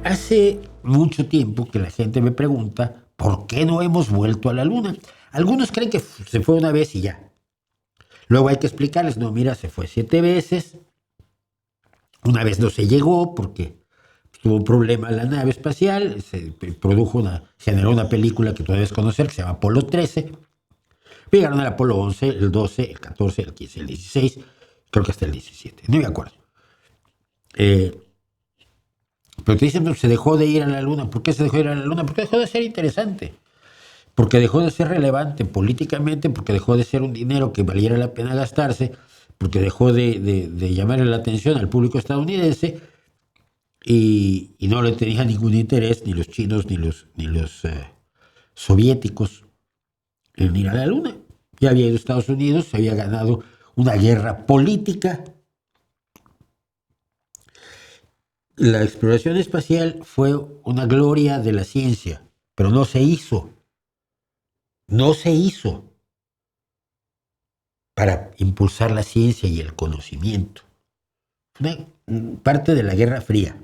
Hace mucho tiempo que la gente me pregunta por qué no hemos vuelto a la Luna. Algunos creen que se fue una vez y ya. Luego hay que explicarles, no, mira, se fue 7 veces. Una vez no se llegó porque tuvo un problema la nave espacial, generó una película que tú debes conocer que se llama Apolo 13. Llegaron al Apolo 11, el 12, el 14, el 15, el 16, creo que hasta el 17, no me acuerdo. Pero te dicen, no, se dejó de ir a la Luna. ¿Por qué se dejó de ir a la Luna? Porque dejó de ser interesante. Porque dejó de ser relevante políticamente, porque dejó de ser un dinero que valiera la pena gastarse, porque dejó de llamarle la atención al público estadounidense y no le tenía ningún interés ni los chinos ni los soviéticos en ir a la Luna. Ya había ido a Estados Unidos, se había ganado una guerra política. La exploración espacial fue una gloria de la ciencia, pero no se hizo. No se hizo para impulsar la ciencia y el conocimiento. Fue una parte de la Guerra Fría.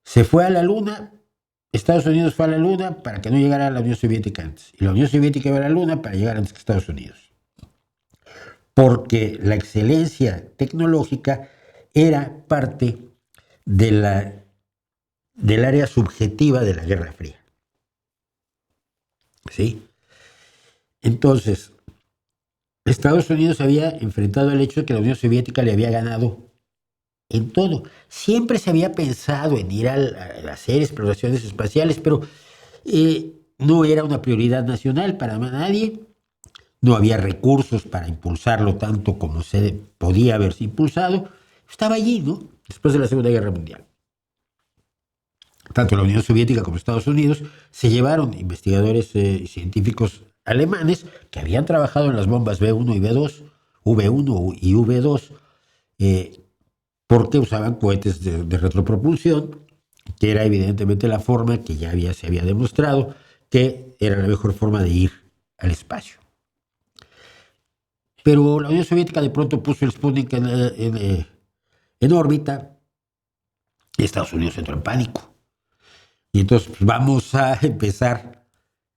Se fue a la Luna, Estados Unidos fue a la Luna para que no llegara a la Unión Soviética antes. Y la Unión Soviética iba a la Luna para llegar antes que Estados Unidos. Porque la excelencia tecnológica era parte del área subjetiva de la Guerra Fría. ¿Sí? Entonces, Estados Unidos había enfrentado el hecho de que la Unión Soviética le había ganado en todo. Siempre se había pensado en ir a hacer exploraciones espaciales, pero no era una prioridad nacional para nadie. No había recursos para impulsarlo tanto como se podía haberse impulsado. Estaba allí, ¿no? Después de la Segunda Guerra Mundial. Tanto la Unión Soviética como Estados Unidos se llevaron investigadores y científicos alemanes que habían trabajado en las bombas B1 y B2, V1 y V2, porque usaban cohetes de retropropulsión, que era evidentemente la forma que se había demostrado que era la mejor forma de ir al espacio. Pero la Unión Soviética de pronto puso el Sputnik en órbita y Estados Unidos entró en pánico. Y entonces vamos a empezar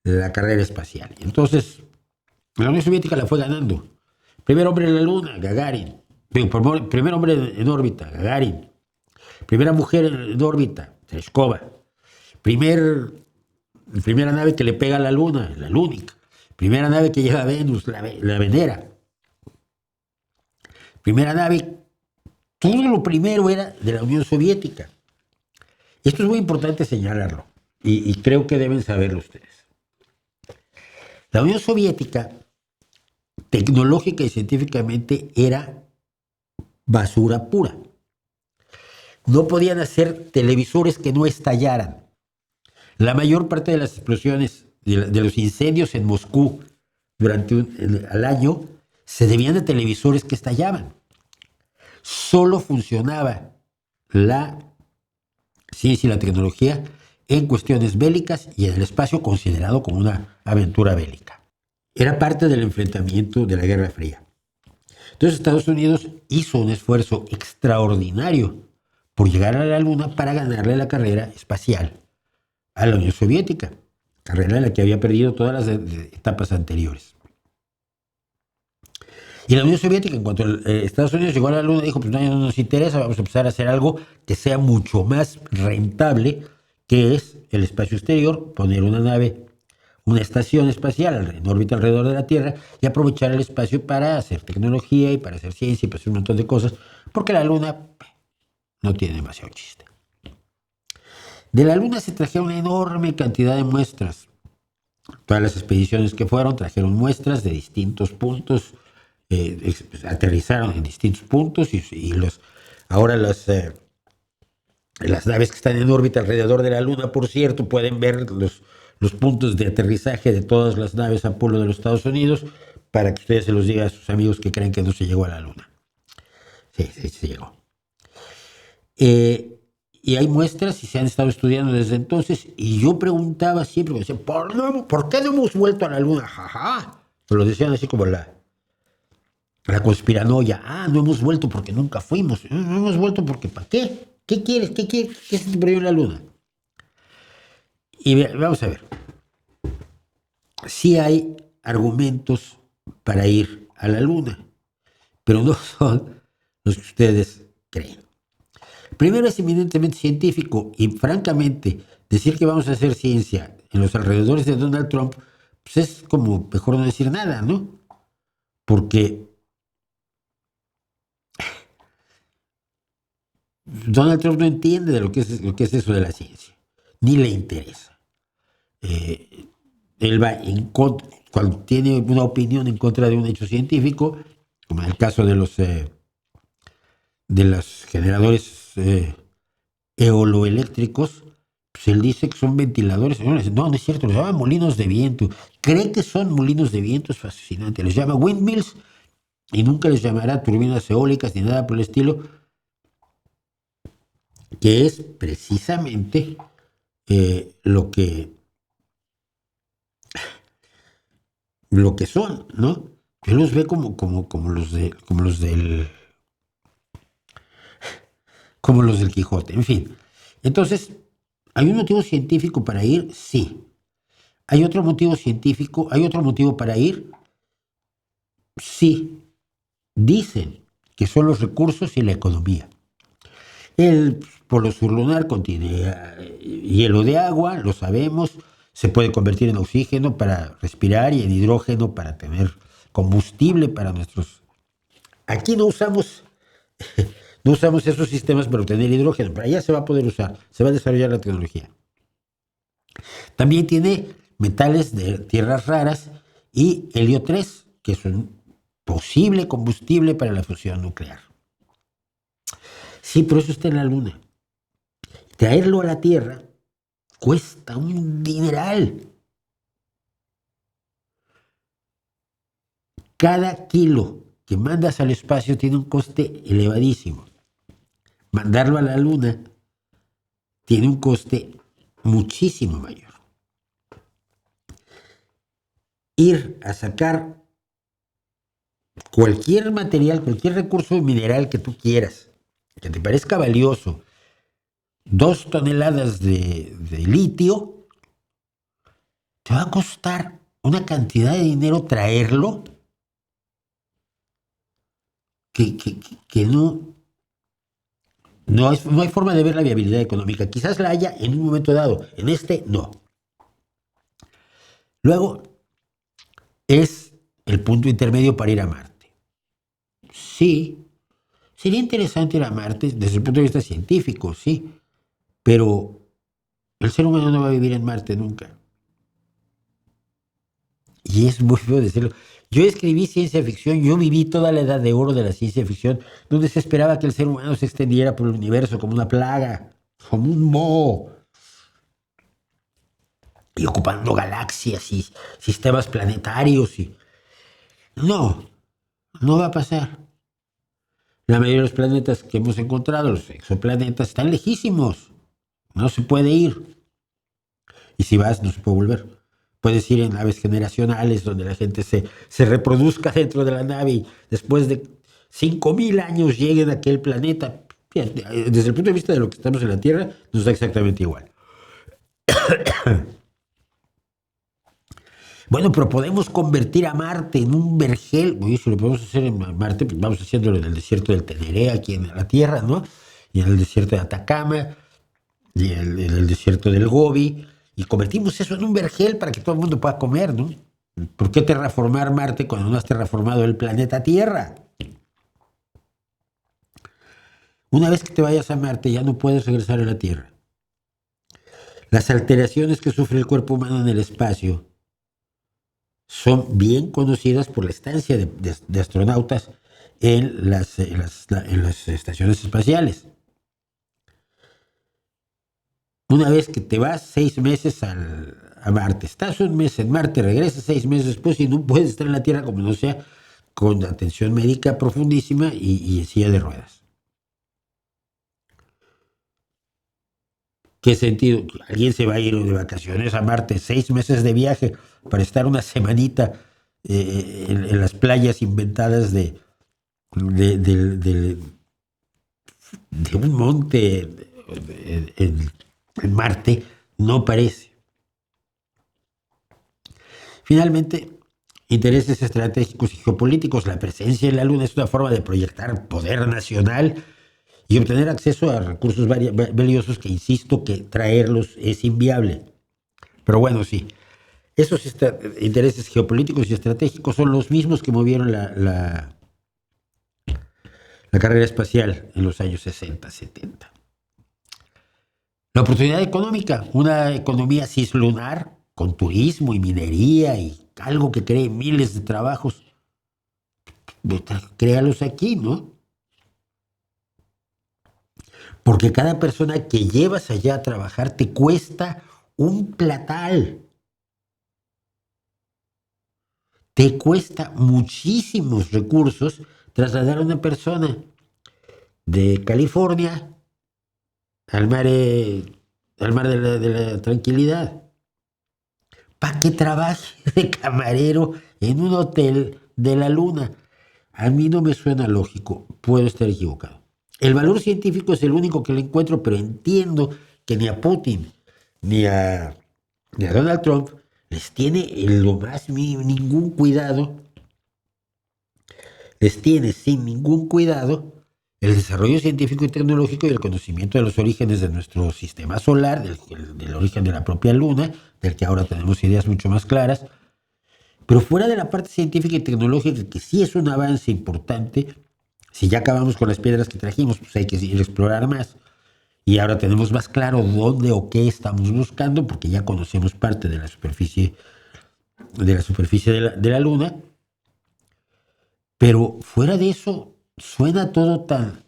la carrera espacial. Y entonces la Unión Soviética la fue ganando. Primer hombre en la Luna, Gagarin. Primer hombre en órbita, Gagarin. Primera mujer en órbita, Tereshkova. Primera nave que le pega a la Luna, la Lunik. Primera nave que lleva a Venus, la Venera. Primera nave, todo lo primero era de la Unión Soviética. Esto es muy importante señalarlo y creo que deben saberlo ustedes. La Unión Soviética, tecnológica y científicamente, era basura pura. No podían hacer televisores que no estallaran. La mayor parte de las explosiones, de los incendios en Moscú al año, se debían a televisores que estallaban. Solo funcionaba la ciencia y la tecnología en cuestiones bélicas y en el espacio considerado como una aventura bélica. Era parte del enfrentamiento de la Guerra Fría. Entonces Estados Unidos hizo un esfuerzo extraordinario por llegar a la Luna para ganarle la carrera espacial a la Unión Soviética, carrera en la que había perdido todas las etapas anteriores. Y la Unión Soviética, en cuanto Estados Unidos llegó a la Luna, dijo, pues no nos interesa, vamos a empezar a hacer algo que sea mucho más rentable, que es el espacio exterior, poner una nave, una estación espacial en órbita alrededor de la Tierra y aprovechar el espacio para hacer tecnología y para hacer ciencia y para hacer un montón de cosas, porque la Luna no tiene demasiado chiste. De la Luna se trajeron una enorme cantidad de muestras. Todas las expediciones que fueron trajeron muestras de distintos puntos, aterrizaron en distintos puntos y ahora las naves que están en órbita alrededor de la Luna, por cierto, pueden ver los puntos de aterrizaje de todas las naves Apolo de los Estados Unidos para que ustedes se los digan a sus amigos que creen que no se llegó a la Luna. Sí, se llegó. Y hay muestras y se han estado estudiando desde entonces y yo preguntaba siempre, ¿por qué no hemos vuelto a la Luna? Jaja. Pero lo decían así como la conspiranoia. No hemos vuelto porque nunca fuimos. No hemos vuelto porque ¿para qué? ¿Qué quieres? ¿Qué se te perdió en la luna? Y vamos a ver. Sí hay argumentos para ir a la luna, pero no son los que ustedes creen. Primero, es eminentemente científico y francamente decir que vamos a hacer ciencia en los alrededores de Donald Trump, pues es como mejor no decir nada, ¿no? Porque Donald Trump no entiende de lo que es eso de la ciencia, ni le interesa. Él va cuando tiene una opinión en contra de un hecho científico, como en el caso de los generadores eoloeléctricos, pues él dice que son ventiladores. No, no es cierto, los llama molinos de viento. Cree que son molinos de viento, es fascinante. Les llama windmills y nunca les llamará turbinas eólicas ni nada por el estilo, que es precisamente lo que son, ¿no? Él los ve como los del Quijote, en fin. Entonces, ¿hay un motivo científico para ir? Sí. ¿Hay otro motivo científico? ¿Hay otro motivo para ir? Sí. Dicen que son los recursos y la economía. El polo sur lunar contiene hielo de agua, lo sabemos, se puede convertir en oxígeno para respirar y en hidrógeno para tener combustible para nuestros... Aquí no usamos esos sistemas para obtener hidrógeno, pero allá se va a poder usar, se va a desarrollar la tecnología. También tiene metales de tierras raras y helio 3, que es un posible combustible para la fusión nuclear. Sí, pero eso está en la Luna. Traerlo a la Tierra cuesta un dineral. Cada kilo que mandas al espacio tiene un coste elevadísimo. Mandarlo a la Luna tiene un coste muchísimo mayor. Ir a sacar cualquier material, cualquier recurso mineral que tú quieras, que te parezca valioso, 2 toneladas de litio, te va a costar una cantidad de dinero traerlo que no hay forma de ver la viabilidad económica. Quizás la haya en un momento dado, en este no. Luego, es el punto intermedio para ir a Marte. Sí, sería interesante ir a Marte desde el punto de vista científico, sí, pero el ser humano no va a vivir en Marte nunca. Y es muy feo decirlo. Yo escribí ciencia ficción, yo viví toda la edad de oro de la ciencia ficción, donde se esperaba que el ser humano se extendiera por el universo como una plaga, como un moho, y ocupando galaxias y sistemas planetarios. No va a pasar. La mayoría de los planetas que hemos encontrado, los exoplanetas, están lejísimos. No se puede ir. Y si vas, no se puede volver. Puedes ir en naves generacionales donde la gente se reproduzca dentro de la nave y después de 5.000 años lleguen a aquel planeta. Desde el punto de vista de lo que estamos en la Tierra, nos da exactamente igual. Bueno, pero podemos convertir a Marte en un vergel. Oye, si lo podemos hacer en Marte, pues vamos haciéndolo en el desierto del Teneré, aquí en la Tierra, ¿no? Y en el desierto de Atacama, y en el desierto del Gobi. Y convertimos eso en un vergel para que todo el mundo pueda comer, ¿no? ¿Por qué terraformar Marte cuando no has terraformado el planeta Tierra? Una vez que te vayas a Marte ya no puedes regresar a la Tierra. Las alteraciones que sufre el cuerpo humano en el espacio son bien conocidas por la estancia de astronautas en las estaciones espaciales. Una vez que te vas 6 meses a Marte, estás un mes en Marte, regresas 6 meses después y no puedes estar en la Tierra como no sea con atención médica profundísima y en silla de ruedas. ¿Qué sentido? ¿Alguien se va a ir de vacaciones a Marte, 6 meses de viaje para estar una semanita en las playas inventadas de de un monte en Marte no parece. Finalmente, intereses estratégicos y geopolíticos. La presencia en la Luna es una forma de proyectar poder nacional y obtener acceso a recursos valiosos que, insisto, que traerlos es inviable. Pero bueno, sí, esos intereses geopolíticos y estratégicos son los mismos que movieron la carrera espacial en los años 60, 70. La oportunidad económica, una economía cislunar con turismo y minería y algo que cree miles de trabajos, créalos aquí, ¿no? Porque cada persona que llevas allá a trabajar te cuesta un platal. Te cuesta muchísimos recursos trasladar a una persona de California al mar de la tranquilidad. Para que trabaje de camarero en un hotel de la Luna. A mí no me suena lógico, puedo estar equivocado. El valor científico es el único que le encuentro, pero entiendo que ni a Putin ni a Donald Trump les tiene ningún cuidado, les tiene sin ningún cuidado el desarrollo científico y tecnológico y el conocimiento de los orígenes de nuestro sistema solar, del origen de la propia Luna, del que ahora tenemos ideas mucho más claras. Pero fuera de la parte científica y tecnológica, que sí es un avance importante, si ya acabamos con las piedras que trajimos, pues hay que ir a explorar más. Y ahora tenemos más claro dónde o qué estamos buscando, porque ya conocemos parte de la superficie de la Luna. Pero fuera de eso, suena todo tan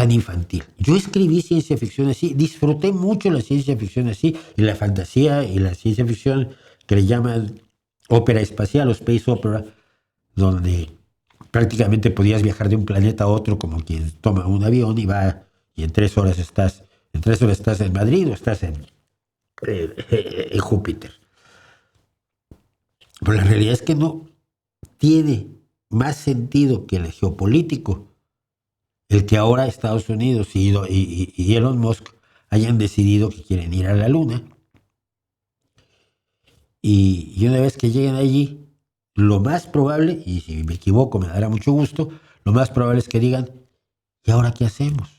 infantil. Yo escribí ciencia ficción así, disfruté mucho la ciencia ficción así, y la fantasía y la ciencia ficción que le llaman ópera espacial o space opera, donde prácticamente podías viajar de un planeta a otro como quien toma un avión y va, y en 3 horas estás en Madrid o estás en Júpiter. Pero la realidad es que no tiene más sentido que el geopolítico el que ahora Estados Unidos y Elon Musk hayan decidido que quieren ir a la Luna. Y una vez que lleguen allí, lo más probable, y si me equivoco me dará mucho gusto, lo más probable es que digan, ¿y ahora qué hacemos?